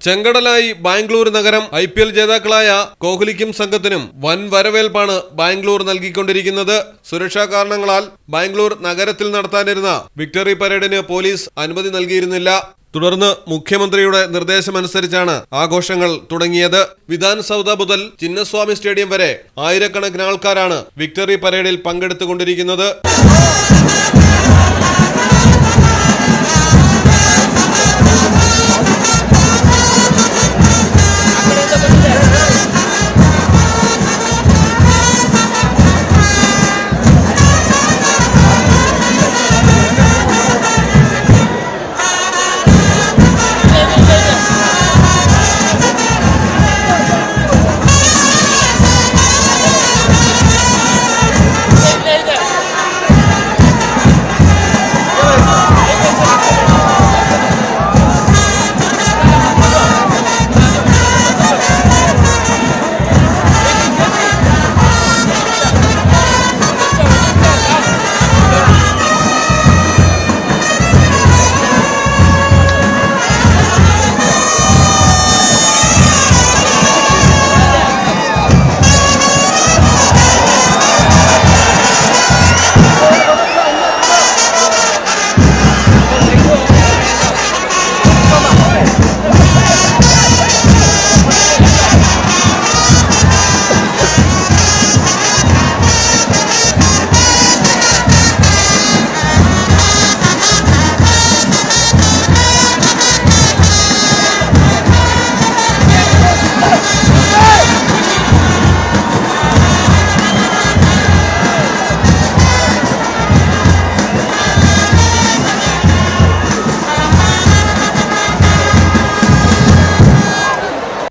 ചെങ്കടലായി ബാംഗ്ലൂർ നഗരം. IPL ജേതാക്കളായ കോഹ്ലിക്കും സംഘത്തിനും വൻ വരവേൽപ്പാണ് ബാംഗ്ലൂർ നൽകിക്കൊണ്ടിരിക്കുന്നത്. സുരക്ഷാ കാരണങ്ങളാൽ ബാംഗ്ലൂർ നഗരത്തിൽ നടത്താനിരുന്ന വിക്ടറി പരേഡിന് പോലീസ് അനുമതി നൽകിയിരുന്നില്ല. തുടർന്ന് മുഖ്യമന്ത്രിയുടെ നിർദ്ദേശമനുസരിച്ചാണ് ആഘോഷങ്ങൾ തുടങ്ങിയത്. വിധാൻ സൗദ മുതൽ ചിന്നസ്വാമി സ്റ്റേഡിയം വരെ ആയിരക്കണക്കിന് ആൾക്കാരാണ് വിക്ടറി പരേഡിൽ പങ്കെടുത്തുകൊണ്ടിരിക്കുന്നത്.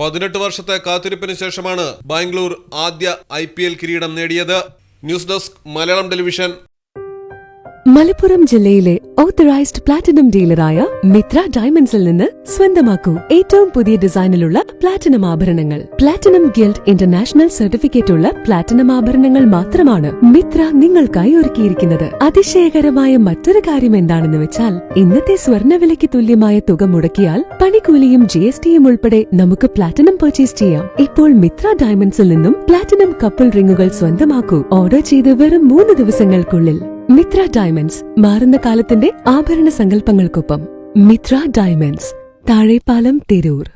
പതിനെട്ട് വർഷത്തെ കാത്തിരിപ്പിന് ശേഷമാണ് ബാംഗ്ലൂർ ആദ്യ IPL കിരീടം നേടിയത്. News desk Malayalam television. Malappuram ജില്ലയിലെ ഓത്തറൈസ്ഡ് പ്ലാറ്റിനം ഡീലറായ മിത്ര ഡയമണ്ട്സിൽ നിന്ന് സ്വന്തമാക്കൂ ഏറ്റവും പുതിയ ഡിസൈനിലുള്ള പ്ലാറ്റിനം ആഭരണങ്ങൾ. പ്ലാറ്റിനം ഗിൽഡ് ഇന്റർനാഷണൽ സർട്ടിഫിക്കറ്റ് ഉള്ള പ്ലാറ്റിനം ആഭരണങ്ങൾ മാത്രമാണ് മിത്ര നിങ്ങൾക്കായി ഒരുക്കിയിരിക്കുന്നത്. അതിശയകരമായ മറ്റൊരു കാര്യം എന്താണെന്ന് വെച്ചാൽ ഇന്നത്തെ സ്വർണ്ണവിലയ്ക്ക് തുല്യമായ തുക മുടക്കിയാൽ പണിക്കൂലിയും GSTയും ഉൾപ്പെടെ നമുക്ക് പ്ലാറ്റിനം പർച്ചേസ് ചെയ്യാം. ഇപ്പോൾ മിത്ര ഡയമണ്ട്സിൽ നിന്നും പ്ലാറ്റിനം കപ്പിൾ റിങ്ങുകൾ സ്വന്തമാക്കൂ. ഓർഡർ ചെയ്ത് വെറും 3 ദിവസങ്ങൾക്കുള്ളിൽ. മിത്ര ഡയമണ്ട്സ്, മാറുന്ന കാലത്തിന്റെ ആഭരണ സങ്കല്പങ്ങൾക്കൊപ്പം. മിത്ര ഡയമണ്ട്സ്, താഴെപ്പാലം, തിരൂർ.